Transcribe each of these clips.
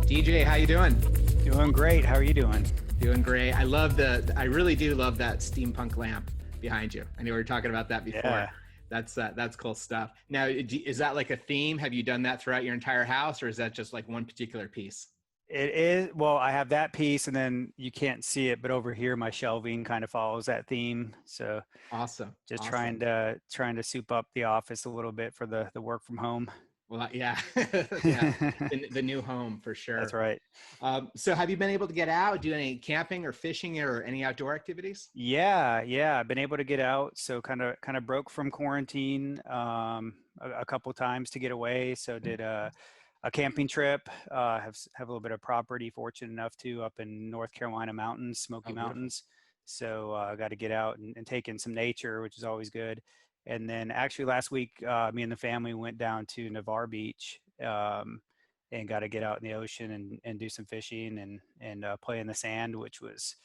DJ, how you doing? Doing great. How are you doing? Doing great. I really do love that steampunk lamp behind you. I know we were talking about that before. Yeah. That's cool stuff. Now, is that like a theme? Have you done that throughout your entire house, or is that just like one particular piece? It is. Well, I have that piece, and then you can't see it, but over here, my shelving kind of follows that theme. So Awesome. just Awesome. trying to soup up the office a little bit for the work from home. Well, yeah, yeah, the new home for That's sure. right. So have you been able to get out, do any camping or fishing or any outdoor activities? Yeah. I've been able to get out. So kind of broke from quarantine a couple times to get away. So did a camping trip. Have a little bit of property. Fortunate enough to up in North Carolina mountains, Smoky Oh, beautiful. Mountains. So I got to get out and take in some nature, which is always good. And then actually last week, me and the family went down to Navarre Beach and got to get out in the ocean and do some fishing and play in the sand, which was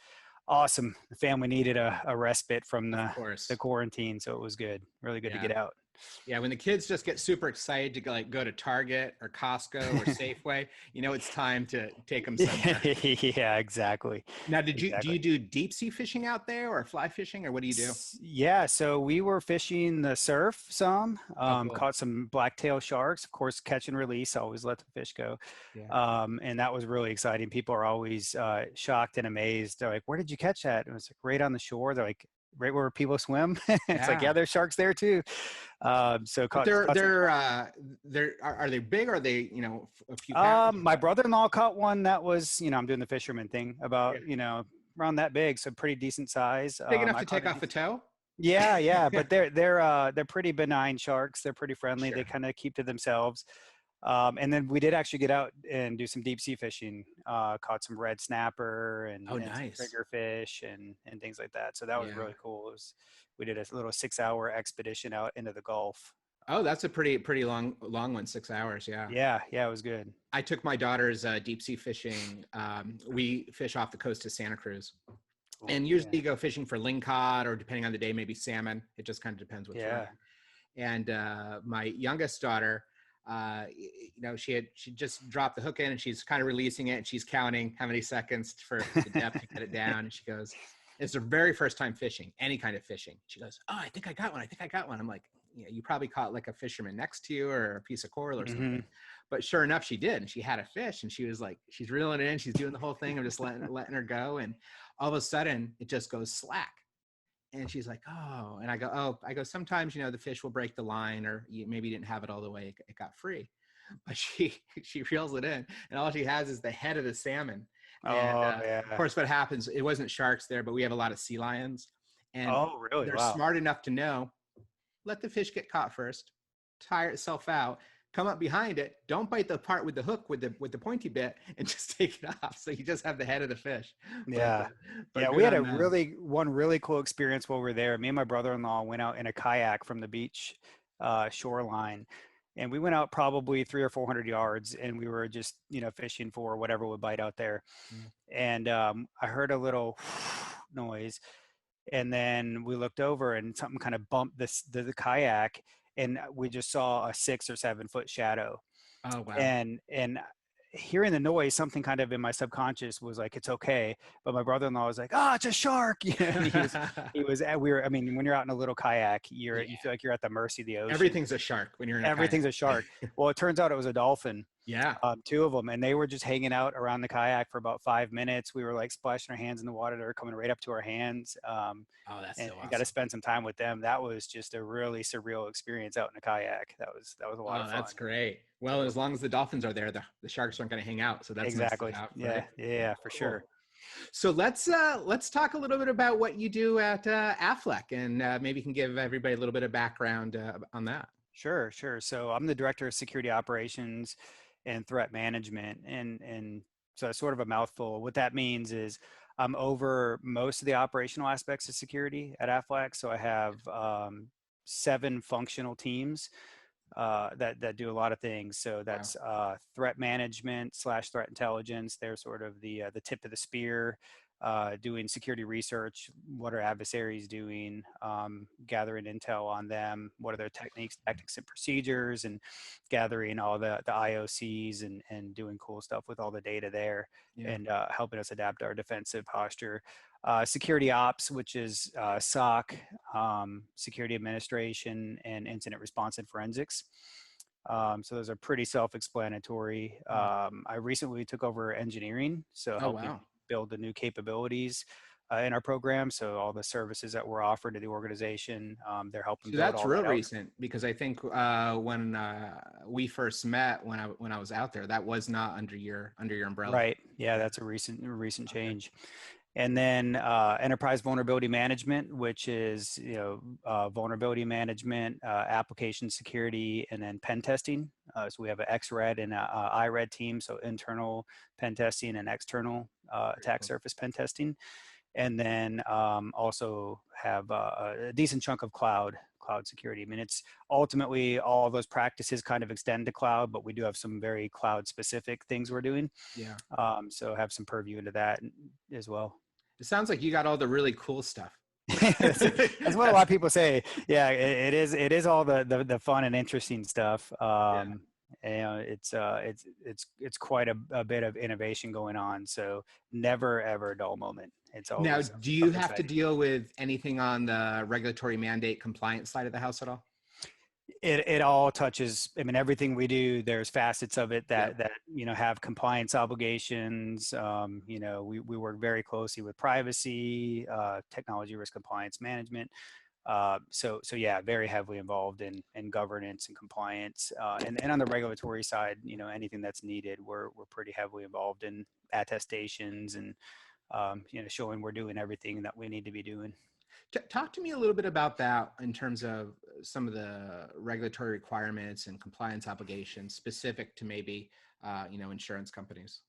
awesome. The family needed a respite from Of the course. quarantine, so it was good. Really good to Yeah. get out. Yeah, when the kids just get super excited to go to Target or Costco or Safeway, it's time to take them somewhere. Yeah, exactly. Now, do Exactly. you do deep sea fishing out there or fly fishing or what do you do? Yeah, so we were fishing the surf some, Oh, cool. caught some blacktail sharks, of course, catch and release, always let the fish go. Yeah. And that was really exciting. People are always shocked and amazed. They're like, where did you catch that? And it's like right on the shore. They're like, right where people swim. It's like, yeah, Yeah. there's sharks there too. So But caught some. are they big? Or are they, a few pounds or My what? brother-in-law caught one that was, I'm doing the fisherman thing Yeah. about, around that big, so pretty decent size. Big enough I to caught take a off a decent. toe? Yeah, but they're pretty benign sharks. They're pretty friendly. They Sure. kind of keep to themselves. And then we did actually get out and do some deep sea fishing. Caught some red snapper Oh, and some nice. triggerfish and things like that. So that was Yeah. really cool. We did a little 6-hour expedition out into the Gulf. Oh, that's a pretty long one, 6 hours. Yeah. Yeah, it was good. I took my daughter's deep sea fishing. We fish off the coast of Santa Cruz. Cool. And usually you go fishing for lingcod or depending on the day, maybe salmon. It just kind of depends what's Yeah. around. And my youngest daughter, she just dropped the hook in and she's kind of releasing it and she's counting how many seconds for the depth to get it down. And she goes, it's her very first time fishing, any kind of fishing. She goes, oh, I think I got one. I think I got one. I'm like, you probably caught like a fisherman next to you or a piece of coral or something. Hmm. But sure enough, she did. And she had a fish and she was like, she's reeling it in. She's doing the whole thing. I'm just letting her go. And all of a sudden it just goes slack. And she's like, oh, and I go, sometimes, the fish will break the line or you maybe didn't have it all the way. It got free. But she reels it in and all she has is the head of the salmon. And Oh of yeah. course, what happens, it wasn't sharks there, but we have a lot of sea lions and Oh really? they're Wow. smart enough to know, let the fish get caught first, tire itself out, come up behind it, don't bite the part with the hook with the pointy bit and just take it off. So you just have the head of the fish. But Yeah. but Yeah, good we had on them. one really cool experience while we were there. Me and my brother-in-law went out in a kayak from the beach shoreline, and we went out probably 300 or 400 yards, and we were just fishing for whatever would bite out there. Mm. And I heard a little noise, and then we looked over, and something kind of bumped the kayak, and we just saw a 6 or 7 foot shadow. Oh, wow. And hearing the noise, something kind of in my subconscious was like, it's okay. But my brother-in-law was like, oh, it's a shark. And I mean, when you're out in a little kayak, Yeah. you feel like you're at the mercy of the ocean. Everything's a shark when you're in a Everything's kayak. a shark. Well, it turns out it was a dolphin, Yeah. two of them, and they were just hanging out around the kayak for about 5 minutes. We were like splashing our hands in the water. They were coming right up to our hands. Oh, that's And so got to awesome. spend some time with them. That was just a really surreal experience out in a kayak. That was a lot Oh, of that's fun. great. Well, as long as the dolphins are there, the sharks aren't going to hang out. So that's nice to Exactly. have, right? Yeah, for sure. Cool. So let's talk a little bit about what you do at Aflac, and maybe you can give everybody a little bit of background on that. Sure. So I'm the director of security operations and threat management, and so it's sort of a mouthful. What that means is I'm over most of the operational aspects of security at Aflac. So I have 7 functional teams that do a lot of things. So Wow. that's threat management / threat intelligence. They're sort of the tip of the spear. doing security research. What are adversaries doing? Gathering intel on them. What are their techniques, tactics, and procedures? And gathering all the IOCs and doing cool stuff with all the data there, and helping us adapt our defensive posture. Security ops, which is SOC, security administration, and incident response and forensics. So those are pretty self-explanatory. I recently took over engineering, so Oh, helping wow. build the new capabilities in our program. So all the services that were offered to the organization, they're helping So build that's all real that out. recent, because I think when we first met, when I was out there, that was not under your umbrella. Right. Yeah, Yeah. that's a recent Okay. change. And then enterprise vulnerability management, which is vulnerability management, application security, and then pen testing. So we have an XRED and a IRED team, so internal pen testing and external attack Cool. surface pen testing. And then also have a decent chunk of cloud security. I mean, it's ultimately all of those practices kind of extend to cloud, but we do have some very cloud specific things we're doing. Yeah. So have some purview into that as well. It sounds like you got all the really cool stuff. that's what a lot of people say. Yeah, it is all the fun and interesting stuff. Yeah. And it's quite a bit of innovation going on. So never ever a dull moment. It's Now, always do you something have to exciting. deal with anything on the regulatory mandate compliance side of the house at all? It all touches. I mean, everything we do. There's facets of it Yeah. that have compliance obligations. We work very closely with privacy, technology risk compliance management. So yeah, very heavily involved in governance and compliance, and on the regulatory side, anything that's needed, we're pretty heavily involved in attestations and showing we're doing everything that we need to be doing. Talk to me a little bit about that in terms of some of the regulatory requirements and compliance obligations specific to maybe, insurance companies.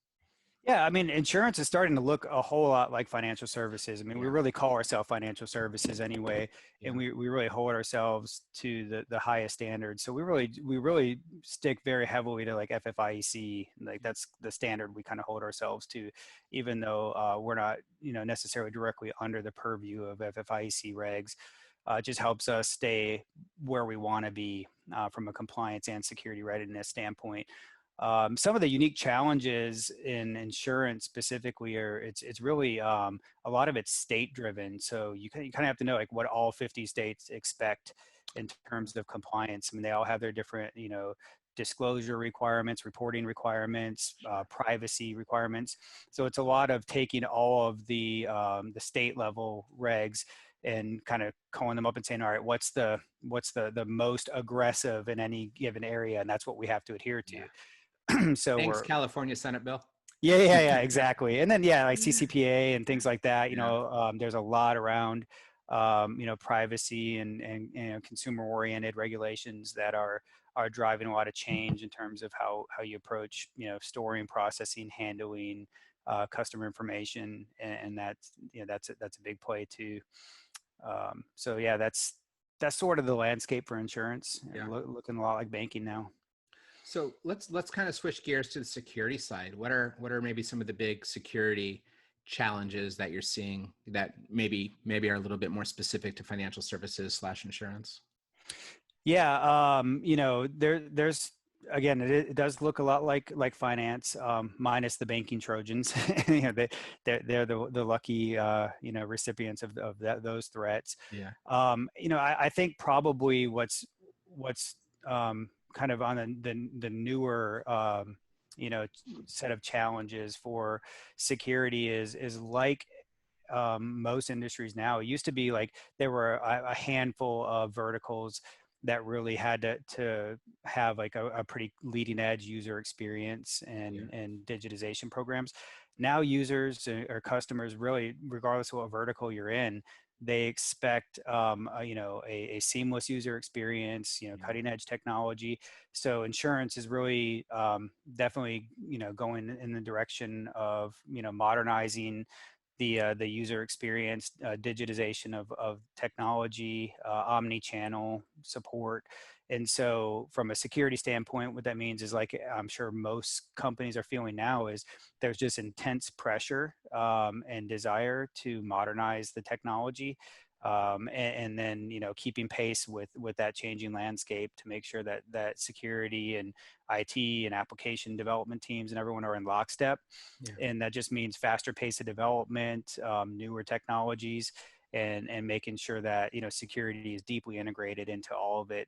Yeah, I mean, insurance is starting to look a whole lot like financial services. I mean, we Yeah. really call ourselves financial services anyway, and Yeah. we really hold ourselves to the highest standards. So we really stick very heavily to like FFIEC, like that's the standard we kind of hold ourselves to, even though we're not necessarily directly under the purview of FFIEC regs. It just helps us stay where we want to be from a compliance and security readiness standpoint. Some of the unique challenges in insurance specifically are it's really a lot of it's state driven. So you kind of have to know like what all 50 states expect in terms of compliance. I mean, they all have their different, disclosure requirements, reporting requirements, privacy requirements. So it's a lot of taking all of the state level regs and kind of calling them up and saying, all right, what's the most aggressive in any given area, and that's what we have to adhere to. Yeah. So Thanks, California Senate bill. yeah, exactly. And then like CCPA and things like that. Yeah. There's a lot around privacy and consumer oriented regulations that are driving a lot of change in terms of how you approach storing, processing, handling customer information, and that's a big play too. So yeah, that's sort of the landscape for insurance. Yeah. Looking a lot like banking now. So let's kind of switch gears to the security side. What are maybe some of the big security challenges that you're seeing that maybe are a little bit more specific to financial services / insurance? Yeah, there's again, it does look a lot like finance, minus the banking Trojans. They're the lucky recipients of those threats. Yeah. I think probably what's kind of on the newer set of challenges for security is like most industries now. It used to be like there were a handful of verticals that really had to have like a pretty leading edge user experience and digitization programs. Now users or customers really, regardless of what vertical you're in, they expect a seamless user experience, cutting edge technology. So insurance is really definitely going in the direction of modernizing the user experience, digitization of technology, omni-channel support, And so from a security standpoint, what that means is, like, I'm sure most companies are feeling now, is there's just intense pressure and desire to modernize the technology. And then, keeping pace with that changing landscape to make sure that security and IT and application development teams and everyone are in lockstep. Yeah. And that just means faster pace of development, newer technologies, and making sure that, security is deeply integrated into all of it,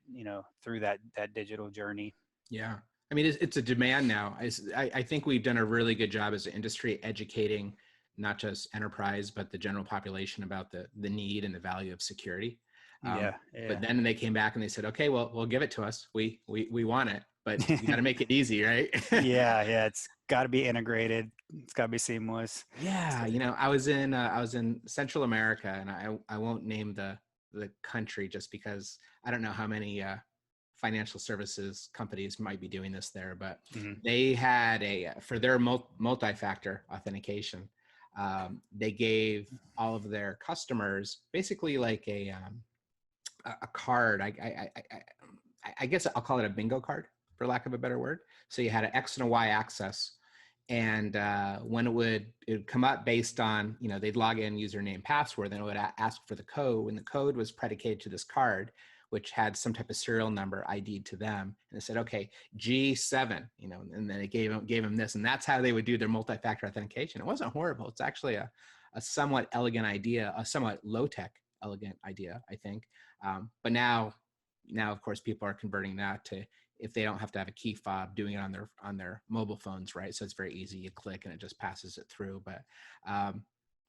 through that digital journey. Yeah. I mean, it's a demand now. I think we've done a really good job as an industry educating not just enterprise, but the general population about the need and the value of security. Yeah. But then they came back and they said, okay, well, give it to us. We want it, but you got to make it easy, right? Yeah. It's got to be integrated. It's got to be seamless. Yeah. So, I was in Central America, and I won't name the country just because I don't know how many financial services companies might be doing this there, but they had for their multi-factor authentication, they gave all of their customers basically like a card. I guess I'll call it a bingo card, for lack of a better word. So you had an X and a Y access, and when it would come up based on, they'd log in username, password, then it would ask for the code, and the code was predicated to this card, which had some type of serial number ID'd to them. And they said, okay, G7, and then it gave them this, and that's how they would do their multi-factor authentication. It wasn't horrible. It's actually a somewhat elegant idea, a somewhat low-tech elegant idea, I think. But now, of course, people are converting that to, if they don't have to have a key fob, doing it on their mobile phones, right? So it's very easy. You click and it just passes it through. But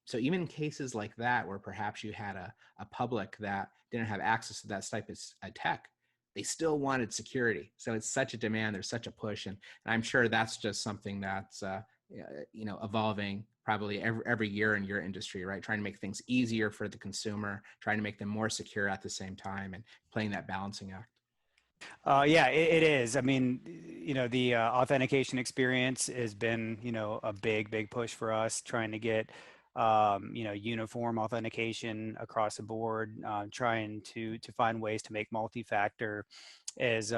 so even in cases like that, where perhaps you had a public that didn't have access to that type of tech, they still wanted security. So it's such a demand. There's such a push, and I'm sure that's just something that's evolving probably every year in your industry, right? Trying to make things easier for the consumer, trying to make them more secure at the same time, and playing that balancing act. Yeah, it is. I mean, the authentication experience has been, a big push for us, trying to get, uniform authentication across the board, trying to find ways to make multi-factor as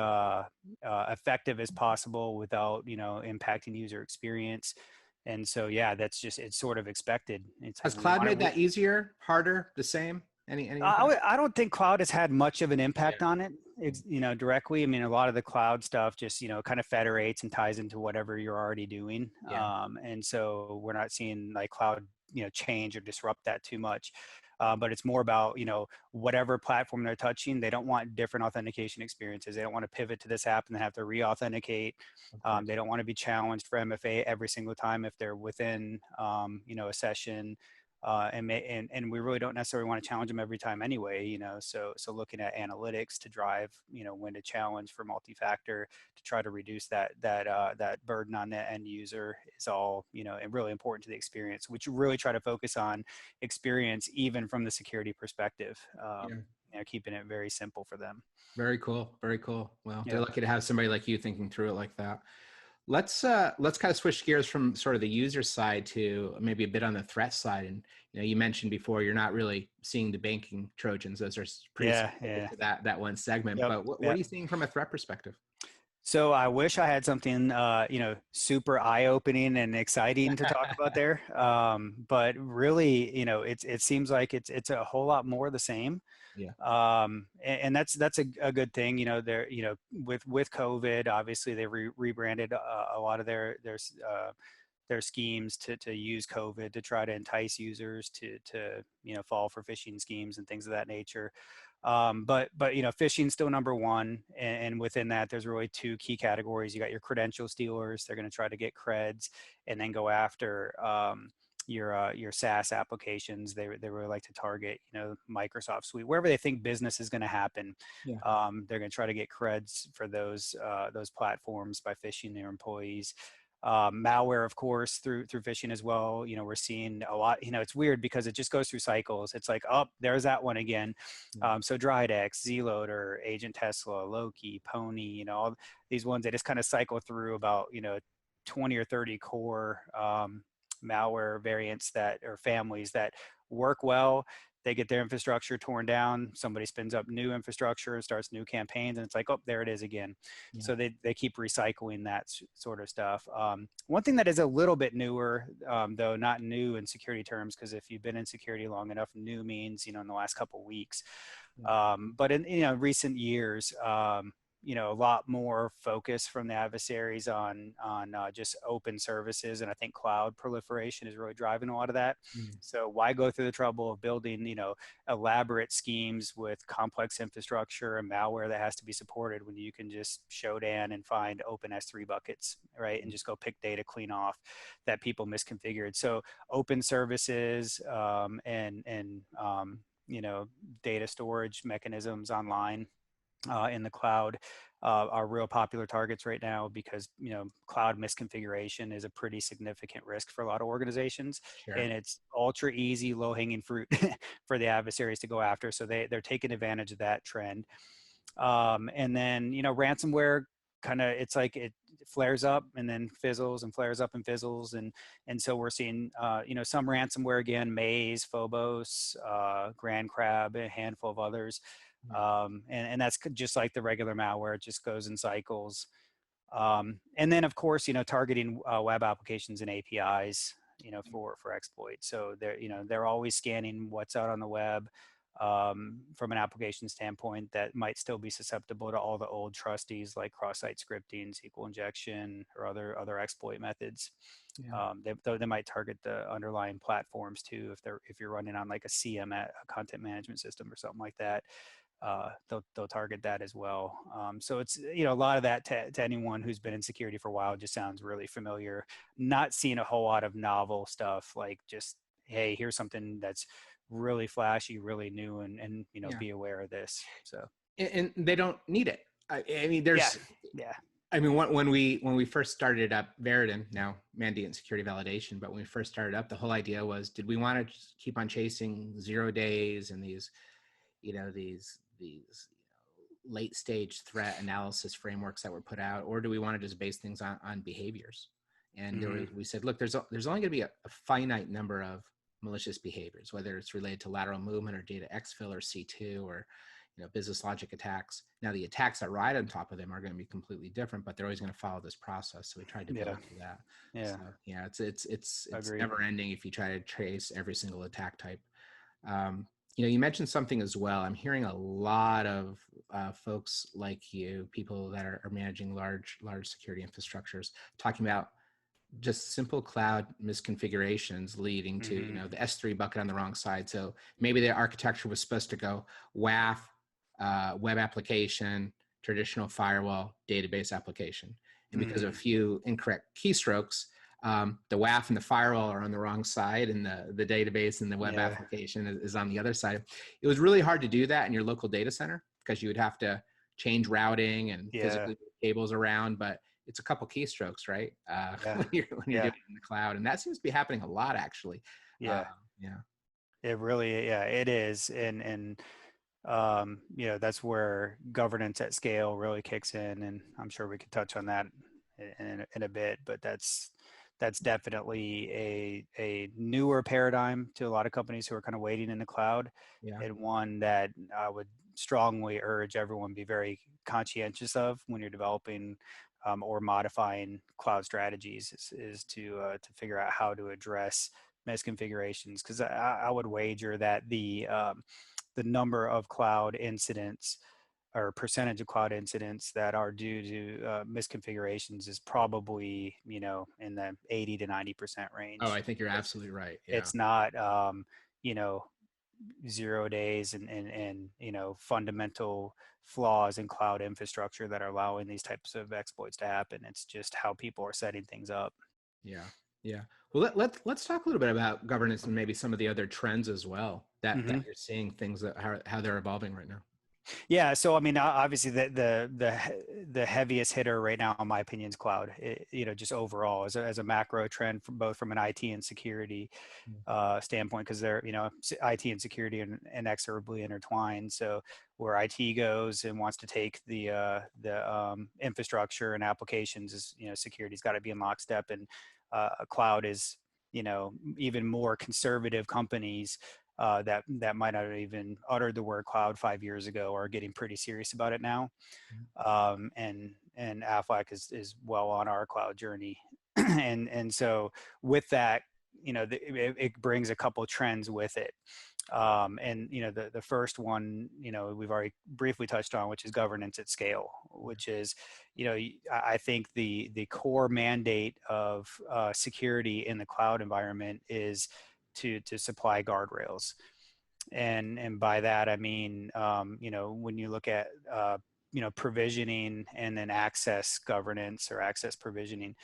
effective as possible without, impacting user experience. And so, yeah, it's sort of expected. It's Has like, we cloud want made to. that easier, harder, the same? Any I, impact? I don't think cloud has had much of an Yeah. impact on it, directly. I mean, a lot of the cloud stuff just, kind of federates and ties into whatever you're already doing. Yeah. And so we're not seeing like cloud, change or disrupt that too much. But it's more about, whatever platform they're touching. They don't want different authentication experiences. They don't want to pivot to this app and have to re-authenticate. They don't want to be challenged for MFA every single time if they're within, a session. And we really don't necessarily want to challenge them every time anyway, so looking at analytics to drive, when to challenge for multi-factor to try to reduce that burden on the end user is all, and really important to the experience, which you really try to focus on experience even from the security perspective, keeping it very simple for them. Very cool. Very cool. Well, they're Yeah. lucky to have somebody like you thinking through it like that. Let's kind of switch gears from sort of the user side to maybe a bit on the threat side. And you mentioned before, you're not really seeing the banking Trojans; those are pretty specific to that one segment. Yep. But what are you seeing from a threat perspective? So I wish I had something, super eye-opening and exciting to talk about there. But really, it seems like it's a whole lot more the same. Yeah. And that's a good thing. They're, with COVID, obviously they rebranded a lot of their schemes to use COVID to try to entice users to fall for phishing schemes and things of that nature. But phishing's still number one, and within that, there's really two key categories. You got your credential stealers; they're going to try to get creds, and then go after your SaaS applications. They really like to target Microsoft Suite, wherever they think business is going to happen. Yeah. They're going to try to get creds for those platforms by phishing their employees. Malware, of course, through phishing as well. We're seeing a lot. It's weird because it just goes through cycles. It's like, oh, there's that one again. So Drydex, Zloader, Agent Tesla, Loki, Pony, all these ones, they just kind of cycle through about 20 or 30 core malware variants that or families that work well. they get their infrastructure torn down, somebody spins up new infrastructure and starts new campaigns, and it's like, oh, there it is again. Yeah. So they keep recycling that sort of stuff. One thing that is a little bit newer, though not new in security terms, because if you've been in security long enough, new means, in the last couple of weeks. But in recent years, a lot more focus from the adversaries on just open services, and I think cloud proliferation is really driving a lot of that. So why go through the trouble of building elaborate schemes with complex infrastructure and malware that has to be supported when you can just show down and find open S3 buckets, right, and just go pick data clean off that people misconfigured. So open services and data storage mechanisms online in the cloud are real popular targets right now, because cloud misconfiguration is a pretty significant risk for a lot of organizations. Sure. And it's ultra easy, low hanging fruit for the adversaries to go after. So they're taking advantage of that trend. And then ransomware it's like it flares up and then fizzles and flares up and fizzles, and so we're seeing some ransomware again, Maze, Phobos, Grand Crab, a handful of others, and that's just like the regular malware. It just goes in cycles. And then of course targeting web applications and APIs for exploits. So they're always scanning what's out on the web. From an application standpoint, that might still be susceptible to all the old trusties like cross-site scripting, SQL injection, or other exploit methods. They might target the underlying platforms too, if you're running on like a CIEM, a content management system or something like that. They'll target that as well. So it's a lot of that to anyone who's been in security for a while just sounds really familiar. Not seeing a whole lot of novel stuff, like just, hey, here's something that's really flashy, really new, and be aware of this. So and they don't need it. I mean, there's I mean, when we first started up Veridon, now Mandiant Security Validation, but when we first started up, the whole idea was, did we want to just keep on chasing 0 days and these late stage threat analysis frameworks that were put out, or do we want to just base things on behaviors? And we said, look, there's only going to be a finite number of malicious behaviors, whether it's related to lateral movement or data exfil or C2 or business logic attacks. Now the attacks that ride on top of them are going to be completely different, but they're always going to follow this process. So we tried to build into that. So it's never ending if you try to trace every single attack type. You mentioned something as well. I'm hearing a lot of folks like you, people that are managing large security infrastructures, talking about just simple cloud misconfigurations leading to the S3 bucket on the wrong side. So maybe the architecture was supposed to go WAF, web application, traditional firewall, database application, and because of a few incorrect keystrokes, the WAF and the firewall are on the wrong side, and the database and the web application is on the other side. It was really hard to do that in your local data center, because you would have to change routing and physically move cables around, but it's a couple keystrokes, right? When you're doing it in the cloud, and that seems to be happening a lot, actually. It really, it is, and that's where governance at scale really kicks in, and I'm sure we could touch on that in a bit, but that's definitely a newer paradigm to a lot of companies who are kind of waiting in the cloud, and one that I would strongly urge everyone be very conscientious of when you're developing or modifying cloud strategies, is to figure out how to address misconfigurations, because I would wager that the number of cloud incidents or percentage of cloud incidents that are due to misconfigurations is probably in the 80 to 90% range. Oh, I think you're absolutely right. It's not 0 days and fundamental flaws in cloud infrastructure that are allowing these types of exploits to happen. It's just how people are setting things up. Well, let's talk a little bit about governance and maybe some of the other trends as well that you're seeing, things that how they're evolving right now. Yeah, so I mean, obviously the heaviest hitter right now, in my opinion, is cloud. Just overall as a macro trend, both from an IT and security standpoint, because they're IT and security are inexorably intertwined. So where IT goes and wants to take the infrastructure and applications, is security's got to be in lockstep, and cloud is even more conservative companies that might not have even uttered the word cloud 5 years ago are getting pretty serious about it now. And Aflac is well on our cloud journey. and so with that, it brings a couple trends with it. And the first one, we've already briefly touched on, which is governance at scale, which is, I think the core mandate of security in the cloud environment is to supply guardrails. And by that, I mean, when you look at, provisioning and then access governance or access provisioning,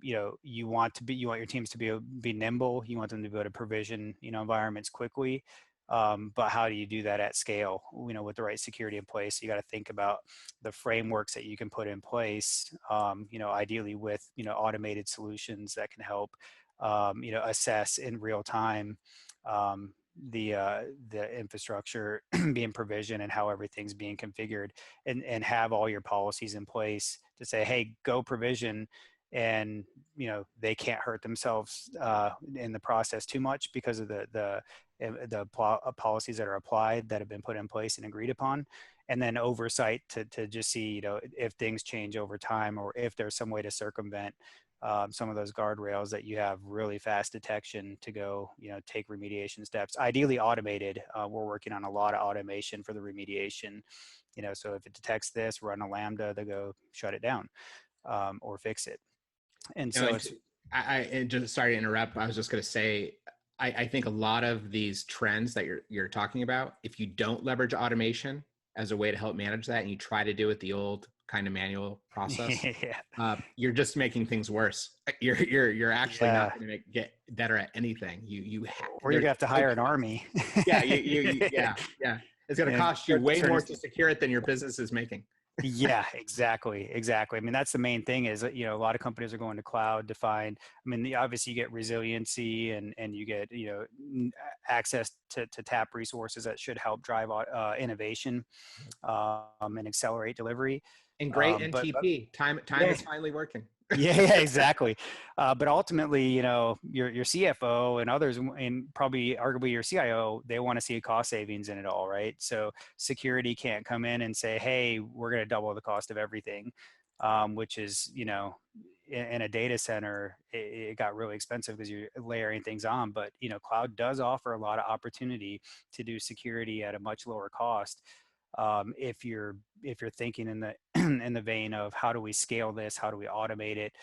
you want your teams to be nimble. You want them to be able to provision, environments quickly. But how do you do that at scale, with the right security in place? You got to think about the frameworks that you can put in place, ideally with, automated solutions that can help, assess in real time, the infrastructure being provisioned and how everything's being configured, and have all your policies in place to say, hey, go provision. And they can't hurt themselves in the process too much because of the policies that are applied that have been put in place and agreed upon, and then oversight to just see if things change over time, or if there's some way to circumvent some of those guardrails, that you have really fast detection to go take remediation steps, ideally automated. We're working on a lot of automation for the remediation, so if it detects this, run a Lambda to go shut it down or fix it. And so and just sorry to interrupt. I was just going to say, I think a lot of these trends that you're talking about, if you don't leverage automation as a way to help manage that, and you try to do it the old kind of manual process, you're just making things worse. You're actually not going to get better at anything. Or you have to hire an army. Yeah, yeah. It's going to cost you way more to secure it than your business is making. Yeah, exactly. I mean, that's the main thing is, a lot of companies are going to cloud to find, I mean, obviously you get resiliency and you get, access to tap resources that should help drive innovation and accelerate delivery. And great NTP, time is finally working. Yeah, exactly. But ultimately, your CFO and others, and probably arguably your CIO, they want to see cost savings in it all, right? So security can't come in and say, hey, we're going to double the cost of everything, which is, in a data center, it got really expensive because you're layering things on. But, cloud does offer a lot of opportunity to do security at a much lower cost. If you're thinking in the in the vein of how do we scale this, how do we automate it,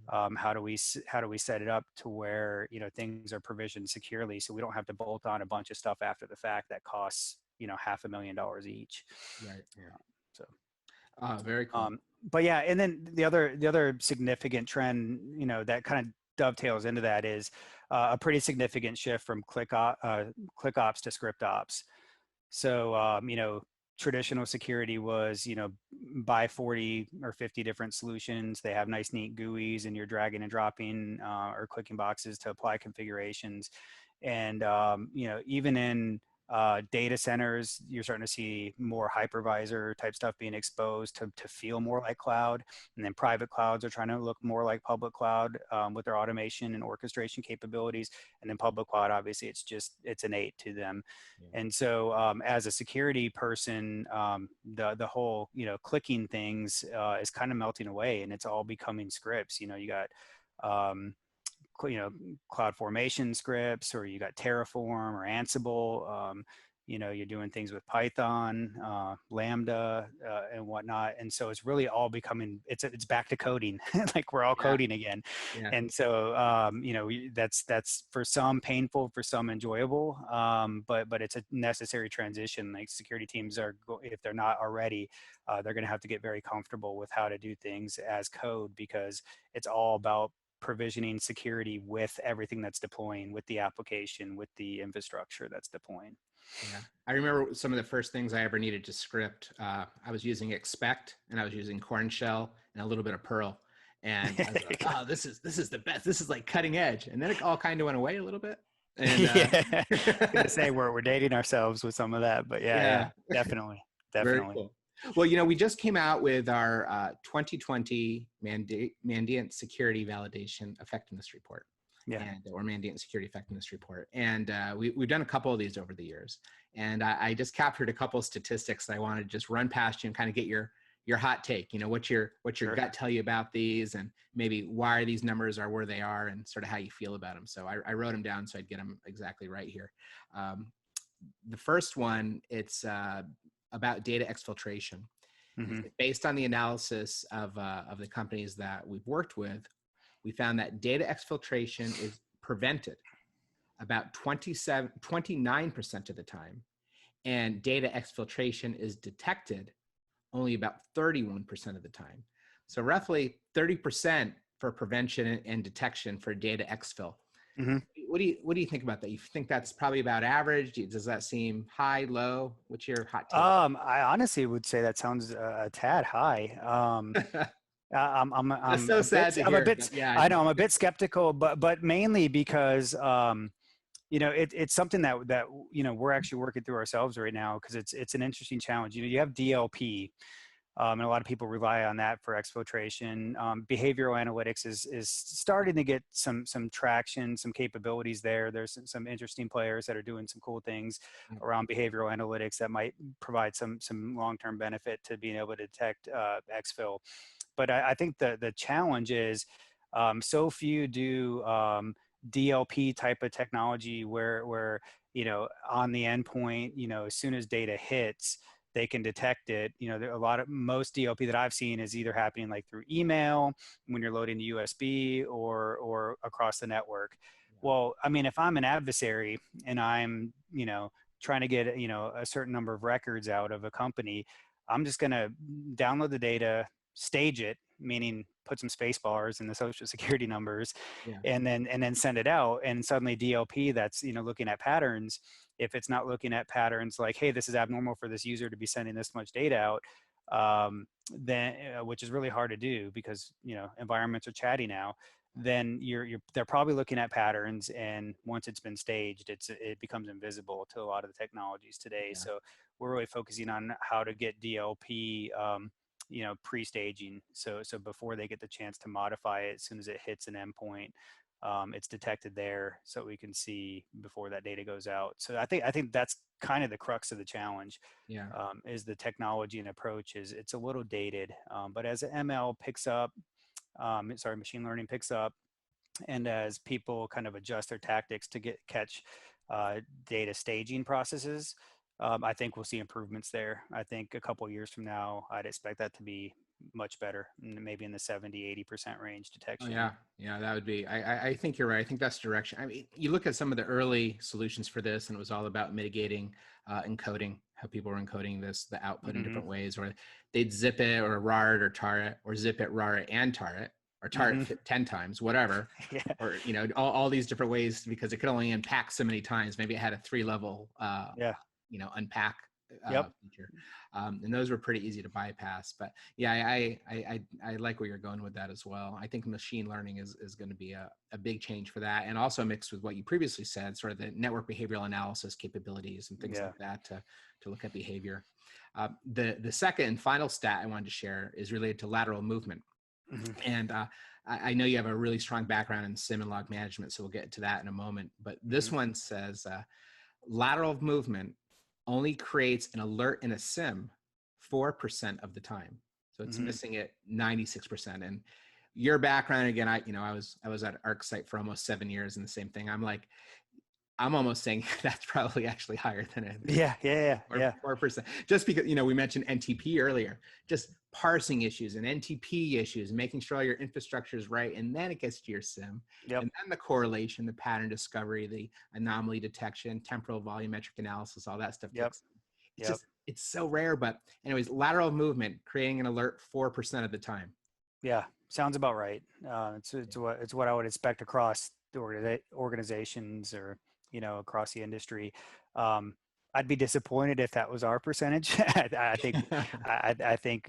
how do we set it up to where things are provisioned securely, so we don't have to bolt on a bunch of stuff after the fact that costs $500,000 each. Right. Yeah. Very cool. But yeah, and then the other significant trend that kind of dovetails into that is a pretty significant shift from click ops to script ops. So traditional security was, buy 40 or 50 different solutions. They have nice, neat GUIs, and you're dragging and dropping or clicking boxes to apply configurations. And, even in data centers, you're starting to see more hypervisor type stuff being exposed to feel more like cloud. And then private clouds are trying to look more like public cloud with their automation and orchestration capabilities. And then public cloud, obviously, it's innate to them. Yeah. And so as a security person, the whole, clicking things is kind of melting away, and it's all becoming scripts. You got, cloud formation scripts, or you got Terraform or Ansible. You're doing things with Python, Lambda, and whatnot. And so it's really all becoming, it's back to coding. Like we're all coding again. Yeah. And so, that's for some painful, for some enjoyable, but it's a necessary transition. Like security teams if they're not already, they're going to have to get very comfortable with how to do things as code, because it's all about provisioning security with everything that's deploying, with the application, with the infrastructure that's deploying. Yeah, I remember some of the first things I ever needed to script. I was using expect, and I was using Corn Shell and a little bit of Perl, and I was like, "Oh, this is the best. This is like cutting edge." And then it all kind of went away a little bit. And I was gonna say we're dating ourselves with some of that, but yeah, definitely. Very cool. Well, we just came out with our 2020 Mandiant Security Validation Effectiveness Report. Yeah. or Mandiant Security Effectiveness Report. And we've done a couple of these over the years. And I just captured a couple of statistics that I wanted to just run past you and kind of get your hot take. What's your Sure. gut tell you about these, and maybe why these numbers are where they are, and sort of how you feel about them. So I wrote them down so I'd get them exactly right here. The first one, it's about data exfiltration. Mm-hmm. Based on the analysis of the companies that we've worked with, we found that data exfiltration is prevented about 29% of the time, and data exfiltration is detected only about 31% of the time. So roughly 30% for prevention and detection for data exfil. Mm-hmm. What do you think about that? You think that's probably about average? Does that seem high, low? What's your hot take? I honestly would say that sounds a tad high. That's so sad to hear. But yeah, I know I'm a bit skeptical, but mainly because it's something that we're actually working through ourselves right now, because it's an interesting challenge. You have DLP, and a lot of people rely on that for exfiltration. Behavioral analytics is starting to get some traction, some capabilities there. There's some interesting players that are doing some cool things around behavioral analytics that might provide some long-term benefit to being able to detect exfil. But I think the challenge is so few do DLP type of technology where on the endpoint, as soon as data hits, they can detect it. There are most DLP that I've seen is either happening like through email when you're loading the USB or across the network. Well, I mean, if I'm an adversary and I'm, trying to get, a certain number of records out of a company, I'm just going to download the data, stage it, meaning put some space bars in the social security numbers, and then send it out. And suddenly DLP that's, looking at patterns, if it's not looking at patterns like, hey, this is abnormal for this user to be sending this much data out, then which is really hard to do because environments are chatty now, then they're probably looking at patterns, and once it's been staged, it becomes invisible to a lot of the technologies today. So we're really focusing on how to get DLP pre-staging, so before they get the chance to modify it, as soon as it hits an endpoint, it's detected there, so we can see before that data goes out. So I think that's kind of the crux of the challenge. Is the technology and approach it's a little dated, but as ML picks up, machine learning picks up, and as people kind of adjust their tactics to catch data staging processes, I think we'll see improvements there. I think a couple of years from now, I'd expect that to be much better, maybe in the 70-80% range detection. Oh, yeah, that would be. I think you're right. I think that's direction. I mean, you look at some of the early solutions for this, and it was all about mitigating encoding, how people were encoding the output in different ways, or they'd zip it or rar it or tar it, or zip it, rar it, and tar it, or tar it 10 times, whatever. Or all these different ways, because it could only unpack so many times. Maybe it had a 3-level unpack feature, and those were pretty easy to bypass. But I like where you're going with that as well. I think machine learning is going to be a big change for that, and also mixed with what you previously said, sort of the network behavioral analysis capabilities and things like that to look at behavior. The second and final stat I wanted to share is related to lateral movement. And I know you have a really strong background in SIEM and log management, so we'll get to that in a moment. But this one says lateral movement only creates an alert in a SIEM 4% of the time. So it's missing it 96%. And your background, again, I was at ArcSite for almost 7 years, and the same thing. I'm almost saying that's probably actually higher than it. 4%. Just because, we mentioned NTP earlier, just parsing issues and NTP issues, making sure all your infrastructure is right. And then it gets to your SIEM. And then the correlation, the pattern discovery, the anomaly detection, temporal volumetric analysis, all that stuff. It's so rare. But anyways, lateral movement, creating an alert 4% of the time. Yeah, sounds about right. It's what I would expect across the organizations, or across the industry. I'd be disappointed if that was our percentage. I think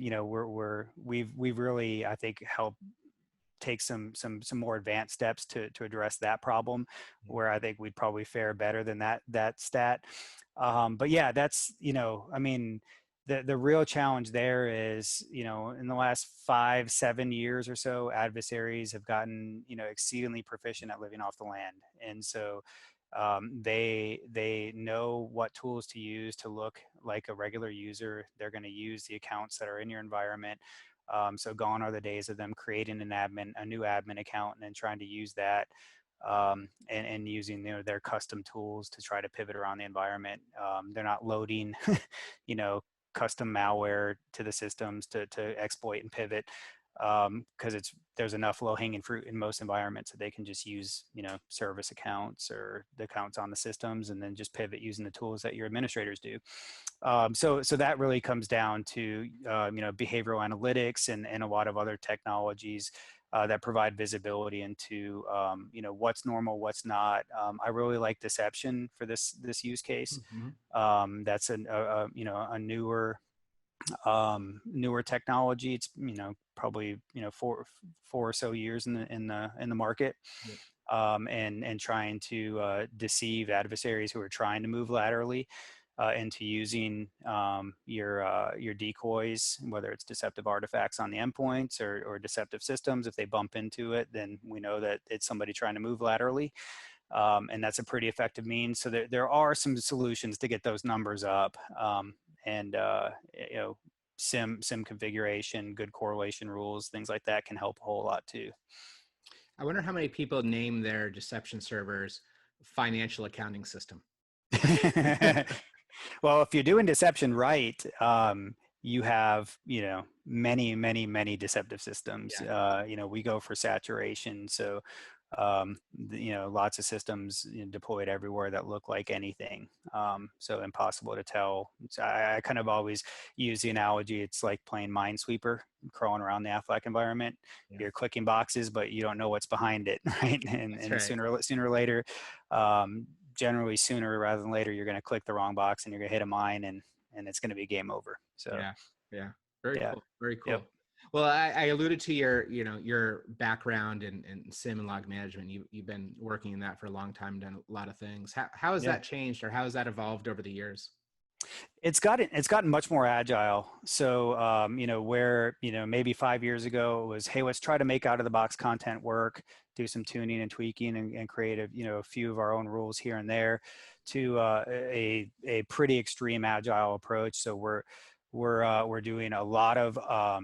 we've really, I think, helped take some more advanced steps to address that problem, where I think we'd probably fare better than that stat. But yeah, that's I mean, the real challenge there is, in the last 5-7 years or so, adversaries have gotten, exceedingly proficient at living off the land. And so they know what tools to use to look like a regular user. They're going to use the accounts that are in your environment. So gone are the days of them creating a new admin account and then trying to use that, and using their custom tools to try to pivot around the environment. They're not loading, custom malware to the systems to exploit and pivot, because there's enough low-hanging fruit in most environments that they can just use service accounts or the accounts on the systems and then just pivot using the tools that your administrators do. So that really comes down to behavioral analytics and a lot of other technologies that provide visibility into what's normal, what's not. I really like deception for this use case. That's a newer technology. It's probably 4 or so years in the market. Yep. And trying to deceive adversaries who are trying to move laterally into using your decoys, whether it's deceptive artifacts on the endpoints or deceptive systems. If they bump into it, then we know that it's somebody trying to move laterally. And that's a pretty effective means. So there are some solutions to get those numbers up. SIEM configuration, good correlation rules, things like that can help a whole lot too. I wonder how many people name their deception servers financial accounting system. Well, if you're doing deception right, you have, many deceptive systems. Yeah. We go for saturation. So, lots of systems deployed everywhere that look like anything. So impossible to tell. So I kind of always use the analogy. It's like playing Minesweeper, crawling around the Aflac environment. Yeah. You're clicking boxes, but you don't know what's behind it, right? And Right. sooner or later, generally sooner rather than later, you're going to click the wrong box and you're going to hit a mine, and it's going to be game over. So yeah, very cool, very cool. Yep. Well, I alluded to your background in SIEM and log management. You've been working in that for a long time, done a lot of things. How has that changed, or how has that evolved over the years? It's gotten much more agile. So, where, maybe 5 years ago it was, hey, let's try to make out of the box content work, do some tuning and tweaking and create a few of our own rules here and there, to a pretty extreme agile approach. So we're doing a lot of, I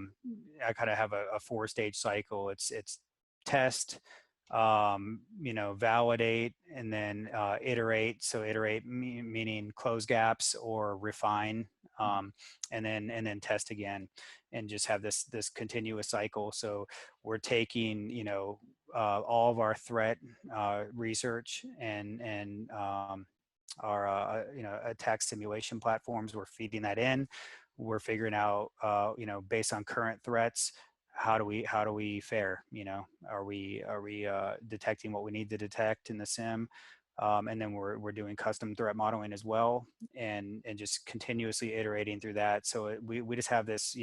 kind of have a 4-stage cycle. It's test, validate, and then iterate. So iterate meaning close gaps or refine, and then test again, and just have this continuous cycle. So we're taking all of our threat research and our attack simulation platforms. We're feeding that in. We're figuring out based on current threats, how do we fare? Are we detecting what we need to detect in the SIEM? And then we're doing custom threat modeling as well, and just continuously iterating through that. So we just have this,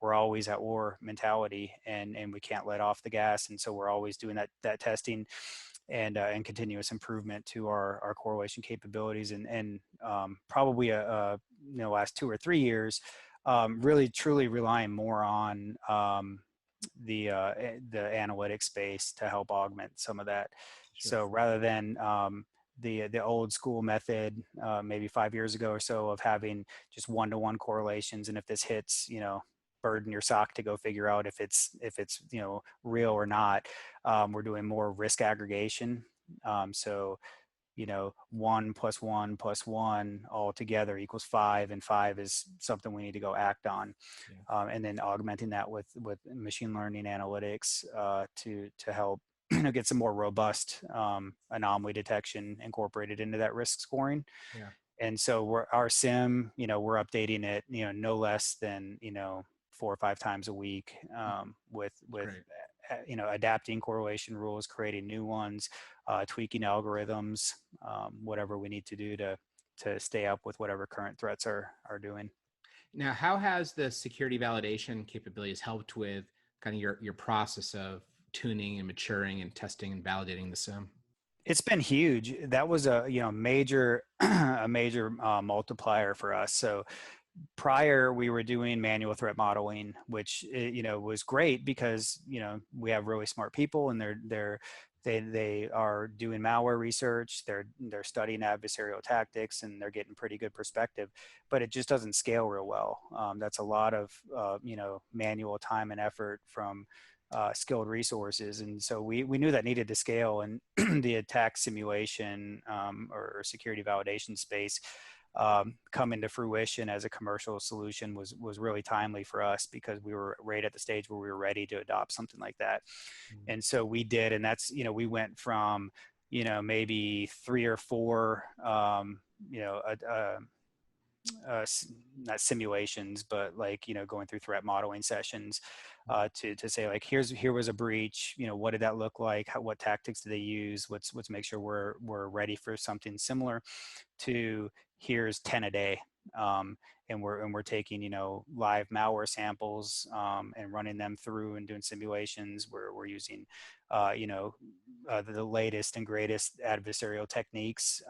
we're always at war mentality, and we can't let off the gas. And so we're always doing that testing and continuous improvement to our correlation capabilities. And probably last 2 or 3 years, really truly relying more on the analytics space to help augment some of that. Sure. So rather than the old school method, maybe 5 years ago or so, of having just one-to-one correlations, and if this hits, burden your sock to go figure out if it's real or not. We're doing more risk aggregation. So 1 + 1 + 1 all together equals 5, and 5 is something we need to go act on. Yeah. And then augmenting that with machine learning analytics to help get some more robust anomaly detection incorporated into that risk scoring. Yeah. And so our SIEM, we're updating it, no less than 4 or 5 times a week, with adapting correlation rules, creating new ones, tweaking algorithms, whatever we need to do to stay up with whatever current threats are doing. Now, how has the security validation capabilities helped with kind of your process of tuning and maturing and testing and validating the SIEM? It's been huge. That was a major a major multiplier for us. So prior we were doing manual threat modeling, which was great because we have really smart people, and they are doing malware research, they're studying adversarial tactics, and they're getting pretty good perspective, but it just doesn't scale real well. That's a lot of manual time and effort from skilled resources, and so we knew that needed to scale, and the attack simulation or security validation space come into fruition as a commercial solution was really timely for us, because we were right at the stage where we were ready to adopt something like that. And so we did, and that's, we went from, maybe 3 or 4, not simulations, but like, going through threat modeling sessions to say like, here was a breach, what did that look like? What tactics did they use? Let's make sure we're ready for something similar, to here's 10 a day. And we're taking, live malware samples and running them through and doing simulations where we're using, the latest and greatest adversarial techniques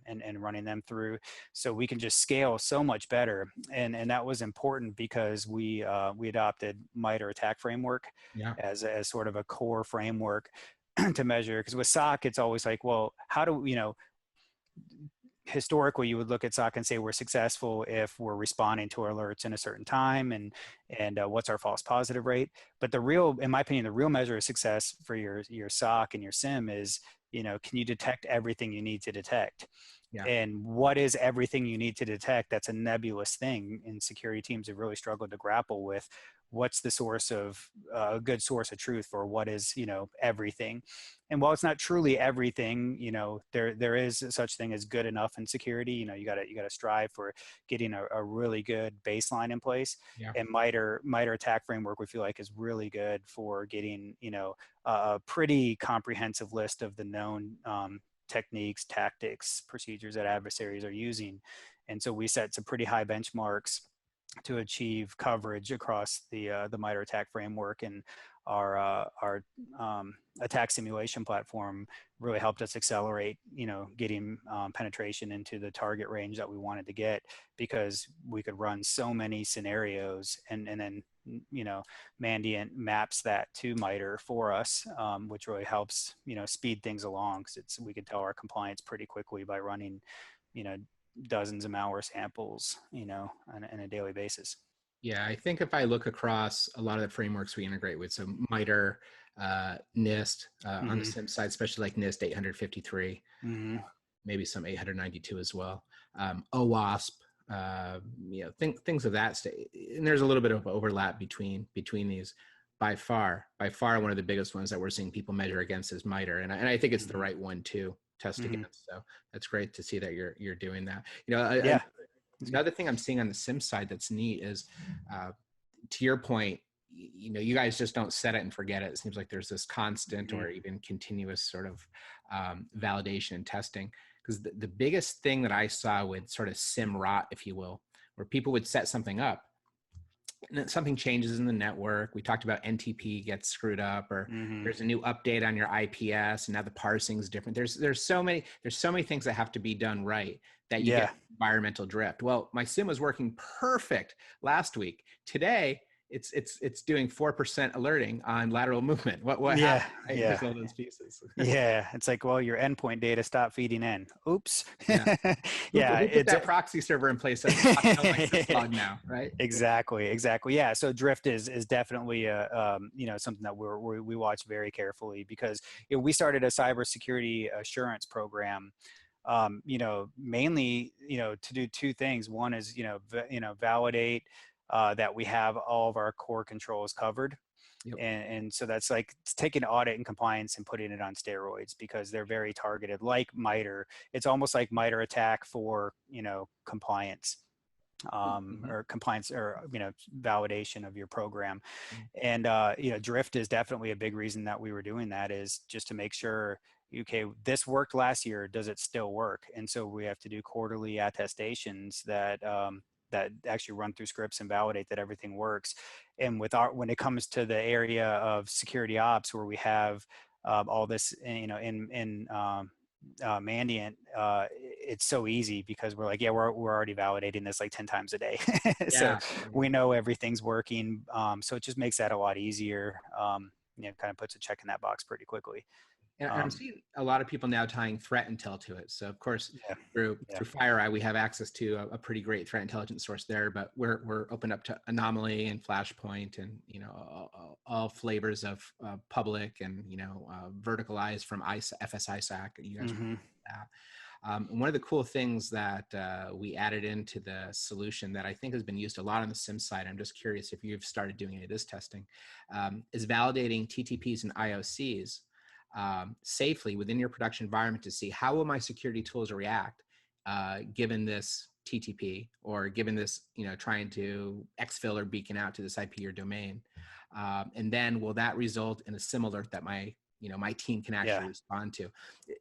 and running them through, so we can just scale so much better. And that was important because we adopted MITRE ATT&CK framework as sort of a core framework to measure. Because with SOC, it's always like, well, how do historically you would look at SOC and say we're successful if we're responding to alerts in a certain time, and what's our false positive rate. But in my opinion, the real measure of success for your SOC and your SIEM is, can you detect everything you need to detect? And what is everything you need to detect? That's a nebulous thing, and security teams have really struggled to grapple with what's the source of a good source of truth for what is, everything. And while it's not truly everything, there is such thing as good enough in security. You gotta strive for getting a really good baseline in place. And MITRE ATT&CK framework, we feel like, is really good for getting, a pretty comprehensive list of the known techniques, tactics, procedures that adversaries are using. And so we set some pretty high benchmarks to achieve coverage across the MITRE ATT&CK framework, and our attack simulation platform really helped us accelerate, getting penetration into the target range that we wanted to get, because we could run so many scenarios, and then Mandiant maps that to MITRE for us, which really helps speed things along, because we can tell our compliance pretty quickly by running dozens of malware samples on a daily basis. Yeah, I think if I look across a lot of the frameworks we integrate with, so MITRE, NIST, on the SIEM side, especially like NIST 853, maybe some 892 as well, OWASP, things of that state. And there's a little bit of overlap between these. By far, one of the biggest ones that we're seeing people measure against is MITRE, and I think it's the right one to test against. So that's great to see that you're doing that. Another thing I'm seeing on the SIEM side that's neat is, to your point, you guys just don't set it and forget it. It seems like there's this constant or even continuous sort of validation and testing. Because the biggest thing that I saw with sort of SIEM rot, if you will, where people would set something up, and then something changes in the network. We talked about NTP gets screwed up, or there's a new update on your IPS, and now the parsing is different. There's so many things that have to be done right that you get environmental drift. Well, my SIEM was working perfect last week. Today, it's doing 4% alerting on lateral movement. What happened? Right? There's all those pieces. It's like, well, your endpoint data stopped feeding in. Oops. Who put that proxy server in place that's not like this log now, right? Exactly. Yeah. So drift is definitely something that we watch very carefully, because we started a cybersecurity assurance program, mainly to do two things. One is validate that we have all of our core controls covered. And so that's like taking audit and compliance and putting it on steroids, because they're very targeted, like MITRE. It's almost like MITRE ATT&CK for compliance, or compliance, or validation of your program. And drift is definitely a big reason that we were doing that, is just to make sure, okay, this worked last year, does it still work? And so we have to do quarterly attestations that actually run through scripts and validate that everything works. And when it comes to the area of security ops, where we have all this, in Mandiant, it's so easy because we're like, yeah, we're already validating this like 10 times a day. So Yeah. we know everything's working. So it just makes that a lot easier. Kind of puts a check in that box pretty quickly. And I'm seeing a lot of people now tying threat intel to it. So of course, Yeah. through Yeah. FireEye, we have access to a pretty great threat intelligence source there. But we're open up to Anomaly and Flashpoint, and all flavors of public and verticalized from FSISAC. You guys are Mm-hmm. that. One of the cool things that we added into the solution that I think has been used a lot on the SIM side, I'm just curious if you've started doing any of this testing, is validating TTPs and IOCs safely within your production environment to see how will my security tools react given this TTP or given this, trying to exfil or beacon out to this IP or domain. And then will that result in a SIM alert that my team can actually respond to?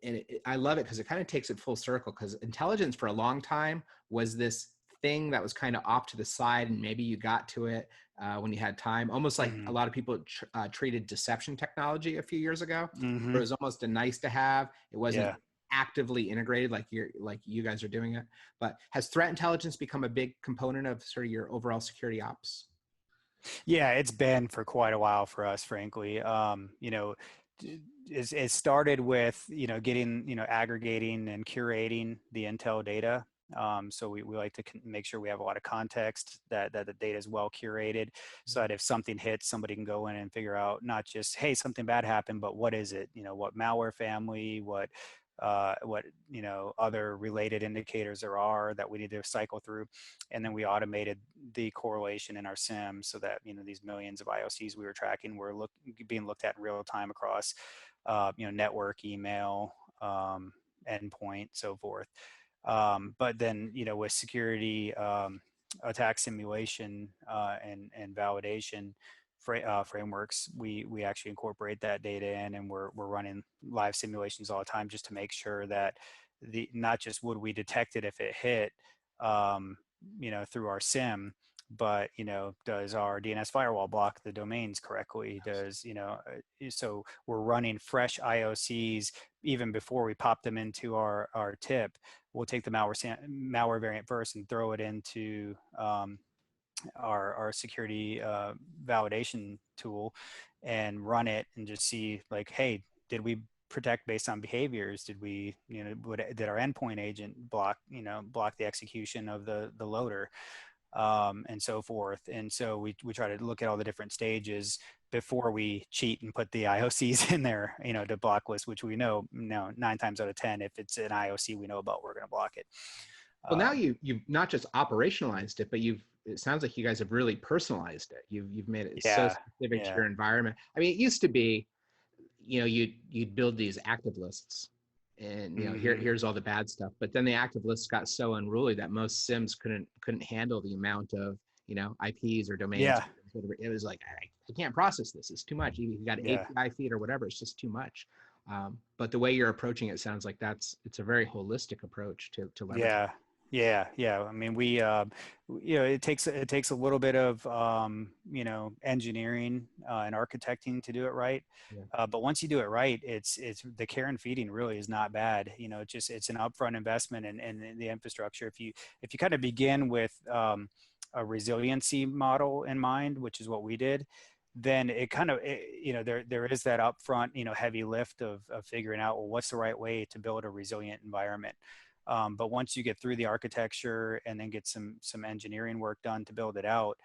And I love it because it kind of takes it full circle, because intelligence for a long time was this thing that was kind of off to the side, and maybe you got to it when you had time, almost like a lot of people treated deception technology a few years ago. Mm-hmm. It was almost a nice to have. It wasn't Yeah. actively integrated like you guys are doing it. But has threat intelligence become a big component of sort of your overall security ops? Yeah, it's been for quite a while for us, frankly. It started with, getting, aggregating and curating the Intel data. So we like to make sure we have a lot of context, that the data is well curated, so that if something hits, somebody can go in and figure out not just, hey, something bad happened, but what is it? What malware family, what other related indicators there are that we need to cycle through. And then we automated the correlation in our SIM so that these millions of IOCs we were tracking were being looked at in real time across network, email, endpoint, so forth. But then with security attack simulation and validation frameworks, we actually incorporate that data in, and we're running live simulations all the time just to make sure that not just would we detect it if it hit through our SIM, but does our DNS firewall block the domains correctly? Does so we're running fresh IOCs even before we pop them into our tip. We'll take the malware variant first and throw it into our security validation tool and run it and just see, like, hey, did we protect based on behaviors? Did we, did our endpoint agent block the execution of the loader, and so forth? And so we try to look at all the different stages before we cheat and put the IOCs in there, to blacklist, which we know 9 times out of 10, if it's an IOC we know about, we're going to block it. Well, now you've not just operationalized it, but it sounds like you guys have really personalized it. You've made it so specific to your environment. I mean, it used to be, you'd build these active lists, and here's all the bad stuff. But then the active lists got so unruly that most SIMs couldn't handle the amount of IPs or domains. It was like, I can't process this. It's too much. You got API feed or whatever. It's just too much. But the way you're approaching it sounds like it's a very holistic approach to leverage. Yeah. I mean, we, it takes a little bit of, engineering and architecting to do it right. Yeah. But once you do it right, it's the care and feeding really is not bad. It's an upfront investment in the infrastructure. If you kind of begin with a resiliency model in mind, which is what we did, then it kind of, there is that upfront, heavy lift of figuring out, well, what's the right way to build a resilient environment. But once you get through the architecture and then get some engineering work done to build it out,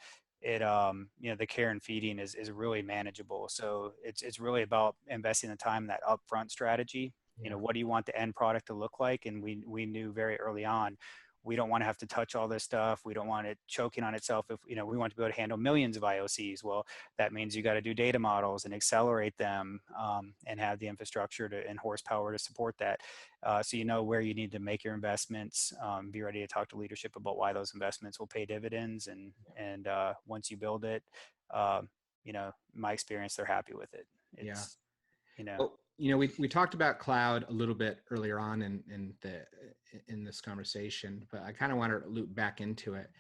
it the care and feeding is really manageable. So it's really about investing the time in that upfront strategy. What do you want the end product to look like? And we knew very early on, we don't want to have to touch all this stuff. We don't want it choking on itself. If we want to be able to handle millions of IOCs, well, that means you got to do data models and accelerate them, and have the infrastructure and horsepower to support that. So where you need to make your investments. Be ready to talk to leadership about why those investments will pay dividends. And once you build it, my experience, they're happy with it. It's, Well, we talked about cloud a little bit earlier on in this conversation, but I kind of want to loop back into it.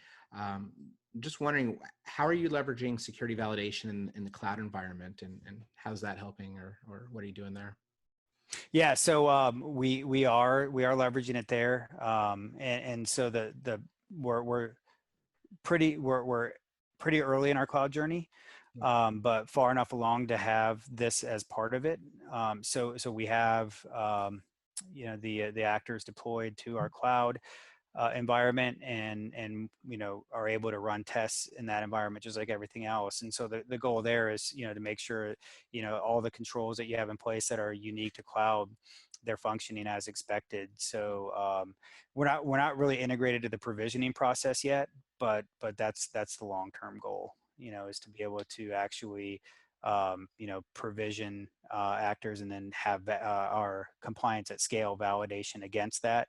Just wondering, how are you leveraging security validation in the cloud environment, and how's that helping, or what are you doing there? Yeah, so we are leveraging it there, and so we're we're pretty early in our cloud journey, Yeah. but far enough along to have this as part of it. So we have the actors deployed to our cloud environment, and are able to run tests in that environment just like everything else. And so the goal there is to make sure all the controls that you have in place that are unique to cloud, they're functioning as expected. So we're not really integrated to the provisioning process yet, but that's the long-term goal, is to be able to actually provision actors and then have our compliance at scale validation against that,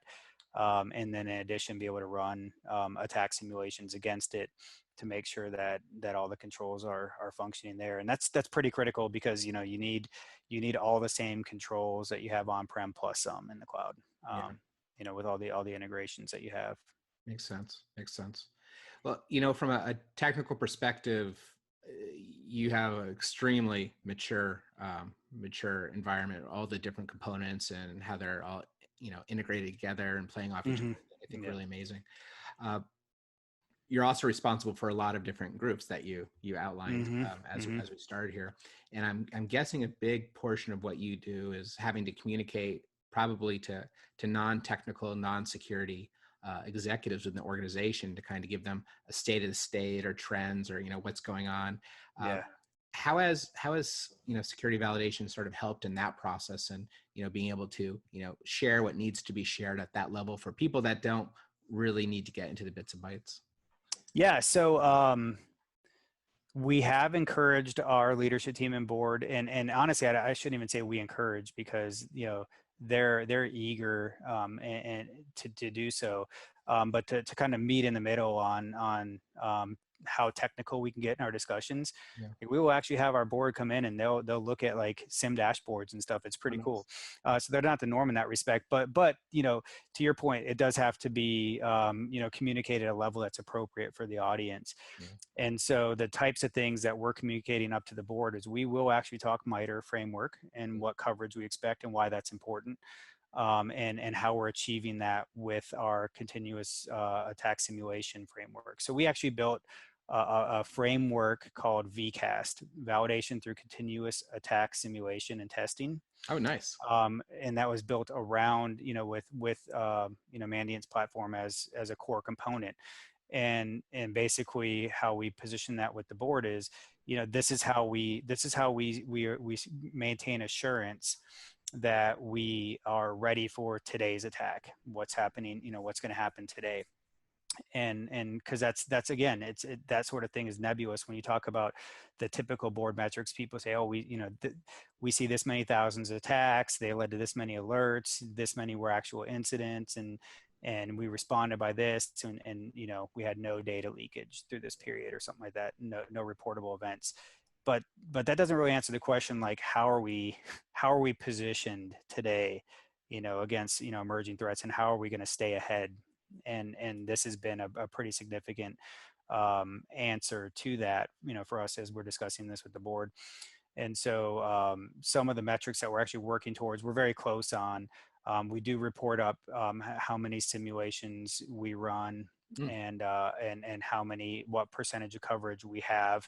and then in addition be able to run attack simulations against it to make sure that all the controls are functioning there. And that's pretty critical, because you need all the same controls that you have on-prem plus some in the cloud, Yeah. with all the integrations that you have. Makes sense. Makes sense. Well, from a technical perspective, you have an extremely mature environment, all the different components and how they're all, integrated together and playing off each other. I think Yeah. really amazing. Uh, you're also responsible for a lot of different groups that you outlined as we started here, and I'm guessing a big portion of what you do is having to communicate probably to non-technical, non-security executives within the organization to kind of give them a state of the state or trends or what's going on. Uh, Yeah. how has security validation sort of helped in that process, and being able to share what needs to be shared at that level for people that don't really need to get into the bits and bytes? Yeah. So we have encouraged our leadership team and board, and honestly, I shouldn't even say we encourage, because they're eager and to do so, but to kind of meet in the middle on how technical we can get in our discussions. Yeah. Like, we will actually have our board come in and they'll look at like SIM dashboards and stuff. It's pretty Nice. cool. So they're not the norm in that respect, but to your point, it does have to be communicated at a level that's appropriate for the audience. Yeah. And so the types of things that we're communicating up to the board is we will actually talk MITRE framework and what coverage we expect and why that's important, and how we're achieving that with our continuous attack simulation framework. So we actually built a framework called VCAST, Validation Through Continuous Attack Simulation and Testing. Oh, nice. And that was built around, with Mandiant's platform as a core component. And basically how we position that with the board is, this is how we maintain assurance that we are ready for today's attack, what's happening, what's going to happen today. And because that's again, that sort of thing is nebulous when you talk about the typical board metrics. People say, oh, we see this many thousands of attacks, they led to this many alerts, this many were actual incidents, and we responded by this, and we had no data leakage through this period or something like that, no reportable events. But that doesn't really answer the question, like how are we positioned today, against emerging threats, and how are we going to stay ahead? And this has been a pretty significant answer to that, for us as we're discussing this with the board. And so some of the metrics that we're actually working towards, we're very close on. We do report up how many simulations we run, and what percentage of coverage we have,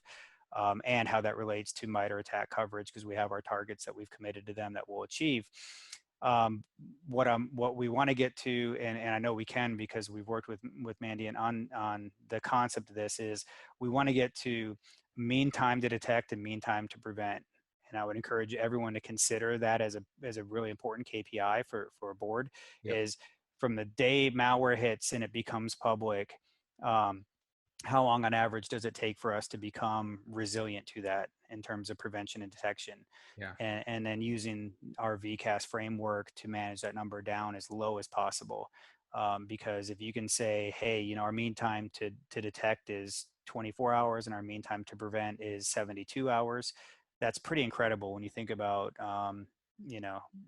and how that relates to MITRE attack coverage, because we have our targets that we've committed to them that we'll achieve. What we want to get to, and I know we can because we've worked with Mandiant on the concept of this, is we want to get to mean time to detect and mean time to prevent. And I would encourage everyone to consider that as a really important KPI for a board. Yep. Is from the day malware hits and it becomes public, how long on average does it take for us to become resilient to that in terms of prevention and detection? Yeah. And then using our VCAS framework to manage that number down as low as possible. Because if you can say, hey, our mean time to detect is 24 hours and our mean time to prevent is 72 hours, that's pretty incredible when you think about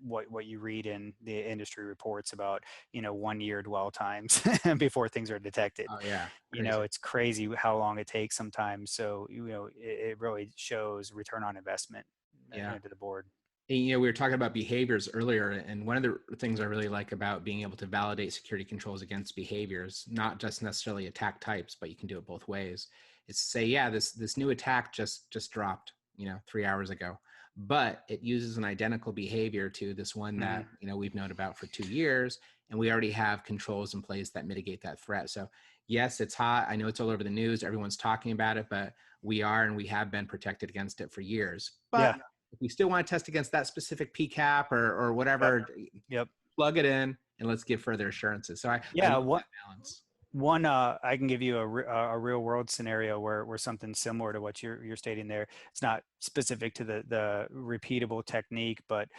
what you read in the industry reports about 1 year dwell times before things are detected. Oh, yeah. Crazy. It's crazy how long it takes sometimes. So it really shows return on investment Yeah. to the board. And, we were talking about behaviors earlier, and one of the things I really like about being able to validate security controls against behaviors, not just necessarily attack types, but you can do it both ways, is to say, yeah, this new attack just dropped, 3 hours ago, but it uses an identical behavior to this one that we've known about for 2 years, and we already have controls in place that mitigate that threat. So yes, it's hot. I know it's all over the news. Everyone's talking about it, but we are and we have been protected against it for years. But Yeah. if we still want to test against that specific PCAP or whatever, Yep. plug it in and let's give further assurances. So I Yeah. love that balance. One, I can give you a real world scenario where something similar to what you're stating there. It's not specific to the repeatable technique, but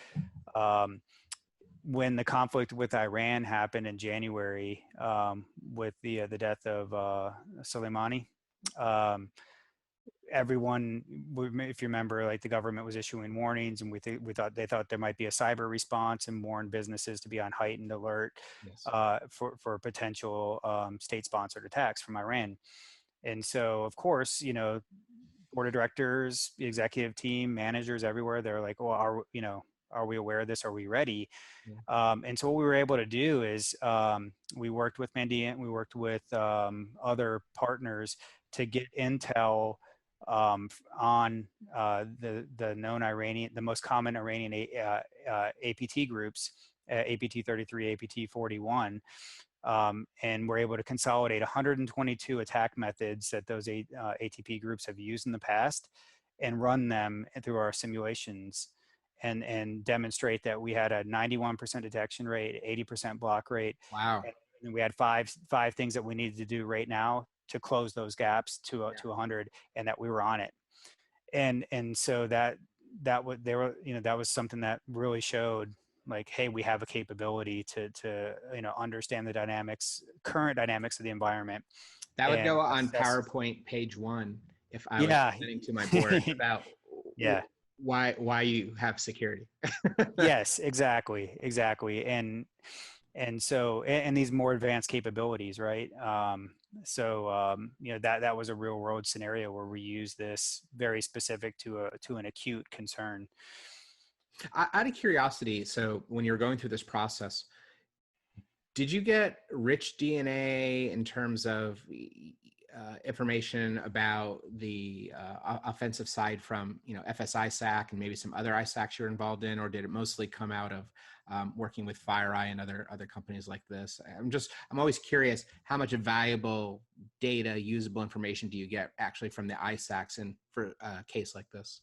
when the conflict with Iran happened in January, with the death of Soleimani, um, everyone, if you remember, like the government was issuing warnings, and we thought they thought there might be a cyber response and warned businesses to be on heightened alert Yes. For potential state-sponsored attacks from Iran. And so, of course, board of directors, the executive team, managers everywhere, they're like, well, are we aware of this? Are we ready? Yeah. And so what we were able to do is we worked with Mandiant, we worked with other partners to get intel on the known Iranian, the most common Iranian APT groups, APT 33, APT 41. And we're able to consolidate 122 attack methods that those ATP groups have used in the past and run them through our simulations and demonstrate that we had a 91% detection rate, 80% block rate. Wow. And we had five things that we needed to do right now to close those gaps to 100, and that we were on it. And so that was something that really showed, like, hey, we have a capability to understand the current dynamics of the environment. That would go on assess. PowerPoint page 1 if I was presenting to my board about why you have security. Yes, exactly. And so, and these more advanced capabilities, right? That was a real world scenario where we use this very specific to an acute concern. Out of curiosity, so when you were going through this process, did you get rich DNA in terms of information about the offensive side from FSISAC and maybe some other ISACs you're involved in, or did it mostly come out of working with FireEye and other companies like this? I'm always curious, how much valuable data, usable information do you get actually from the ISACs and for a case like this?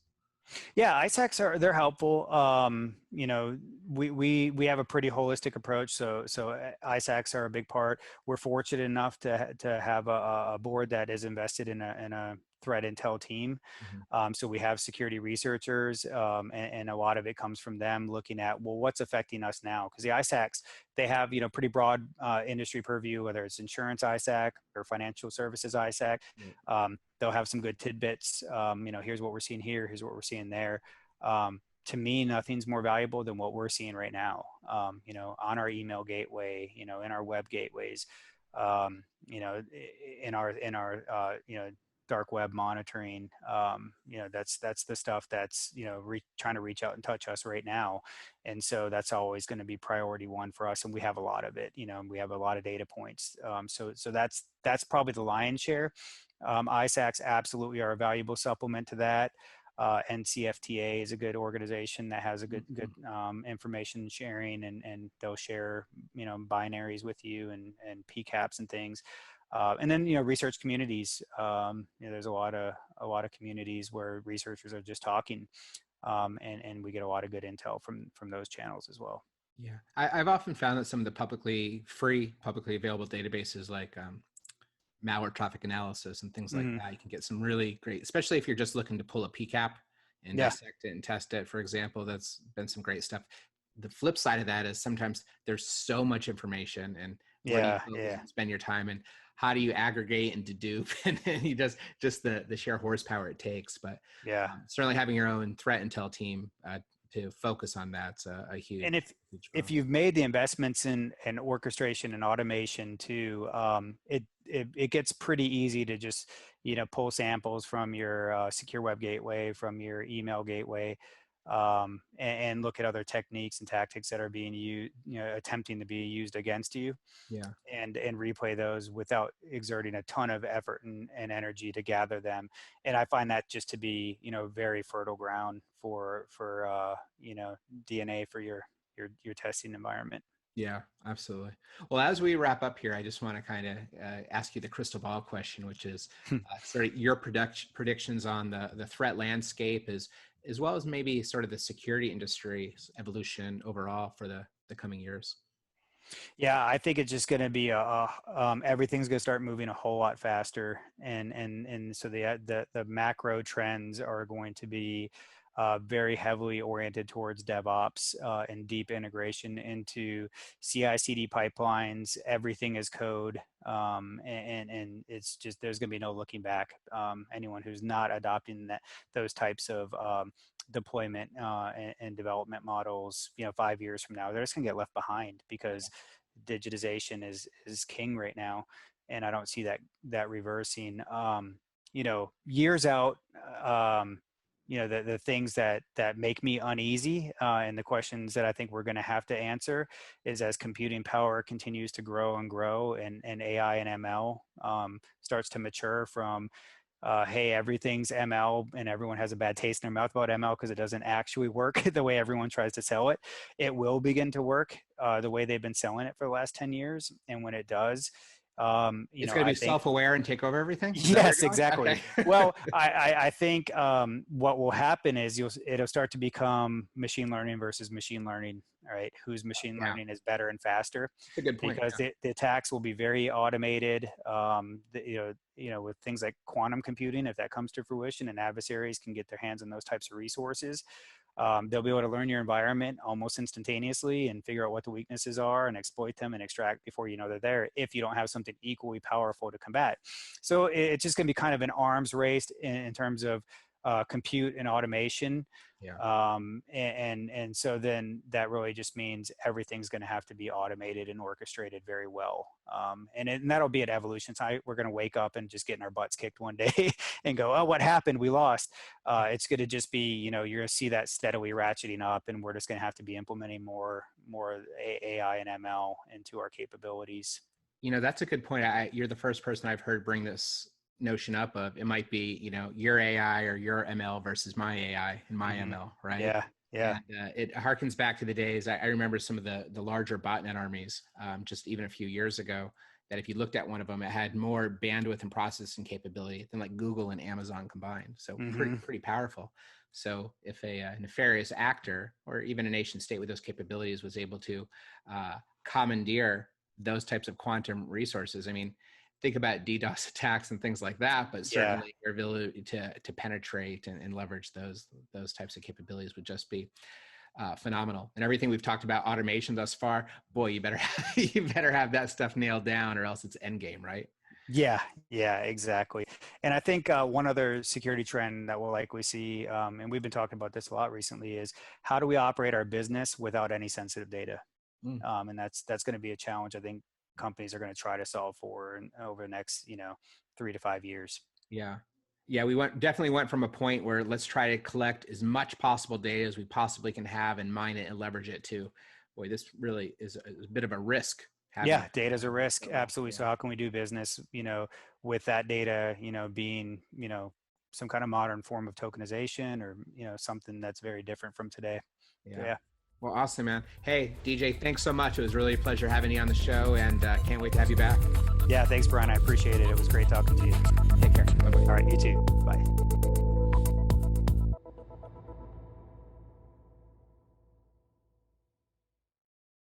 Yeah, ISACs they're helpful. We have a pretty holistic approach, so ISACs are a big part. We're fortunate enough to have a board that is invested in a threat intel team. So we have security researchers, and a lot of it comes from them looking at, well, what's affecting us now? Because the ISACs, they have pretty broad industry purview, whether it's insurance ISAC or financial services ISAC. They'll have some good tidbits. Here's what we're seeing here. Here's what we're seeing there. To me, nothing's more valuable than what we're seeing right now. On our email gateway, in our web gateways, in our dark web monitoring. That's the stuff that's trying to reach out and touch us right now, and so that's always going to be priority one for us. And we have a lot of it. We have a lot of data points. So that's probably the lion's share. ISACs absolutely are a valuable supplement to that. NCFTA is a good organization that has a good information sharing, and they'll share binaries with you and PCAPs and things. And then research communities. There's a lot of communities where researchers are just talking, and we get a lot of good intel from those channels as well. Yeah, I've often found that some of the publicly available databases like malware traffic analysis and things like that, you can get some really great, especially if you're just looking to pull a PCAP and dissect it and test it, for example. That's been some great stuff. The flip side of that is sometimes there's so much information, and where do you spend your time, and how do you aggregate and dedupe, and you just the sheer horsepower it takes. But certainly having your own threat intel team to focus on that's a huge. And if you've made the investments in orchestration and automation too, it gets pretty easy to just pull samples from your secure web gateway, from your email gateway, and look at other techniques and tactics that are being used, attempting to be used against you. Yeah. And replay those without exerting a ton of effort and energy to gather them. And I find that just to be, very fertile ground for DNA for your testing environment. Yeah, absolutely. Well, as we wrap up here, I just want to kind of ask you the crystal ball question, which is sort of your predictions on the threat landscape, as well as maybe sort of the security industry's evolution overall for the coming years. Yeah, I think it's just going to be everything's going to start moving a whole lot faster, and so the macro trends are going to be very heavily oriented towards DevOps and deep integration into CI/CD pipelines. Everything is code, and it's just there's going to be no looking back. Anyone who's not adopting those types of deployment and development models, 5 years from now, they're just gonna get left behind, because digitization is king right now, and I don't see that reversing. Years out, the things that make me uneasy, and the questions that I think we're going to have to answer is, as computing power continues to grow and grow, and AI and ML starts to mature from hey, everything's ML and everyone has a bad taste in their mouth about ML because it doesn't actually work the way everyone tries to sell it. It will begin to work the way they've been selling it for the last 10 years. And when it does, it's going to be self-aware and take over everything? Yes, exactly. Okay. Well, I think what will happen is it'll start to become machine learning versus machine learning, right? Whose machine learning is better and faster. That's a good point. Because the attacks will be very automated, with things like quantum computing, if that comes to fruition and adversaries can get their hands on those types of resources. They'll be able to learn your environment almost instantaneously and figure out what the weaknesses are and exploit them and extract before you know they're there, if you don't have something equally powerful to combat. So it's just going to be kind of an arms race in terms of compute and automation. Yeah. And so then that really just means everything's going to have to be automated and orchestrated very well. And that'll be an evolution. So we're going to wake up and just getting our butts kicked one day and go, oh, what happened? We lost. It's going to just be, you're going to see that steadily ratcheting up, and we're just going to have to be implementing more AI and ML into our capabilities. That's a good point. You're the first person I've heard bring this notion up of, it might be, your AI or your ML versus my AI and my ML, right? Yeah. And, it harkens back to the days. I remember some of the larger botnet armies, just even a few years ago, that if you looked at one of them, it had more bandwidth and processing capability than like Google and Amazon combined. So pretty powerful. So if a nefarious actor or even a nation state with those capabilities was able to commandeer those types of quantum resources, I mean, think about DDoS attacks and things like that, but certainly your ability to penetrate and leverage those types of capabilities would just be phenomenal. And everything we've talked about automation thus far, boy, you better have that stuff nailed down, or else it's endgame, right? Yeah, exactly. And I think one other security trend that we'll likely see, and we've been talking about this a lot recently, is how do we operate our business without any sensitive data? And that's going to be a challenge, I think, companies are going to try to solve for over the next 3 to 5 years. Yeah, we definitely went from a point where let's try to collect as much possible data as we possibly can have and mine it and leverage it, to, boy, this really is a bit of a risk. Yeah, data is a risk, absolutely. Yeah. So how can we do business with that data being some kind of modern form of tokenization, or something that's very different from today? Yeah. Well, awesome, man. Hey, DJ, thanks so much. It was really a pleasure having you on the show, and can't wait to have you back. Yeah, thanks, Brian. I appreciate it. It was great talking to you. Take care. Bye-bye. All right, you too.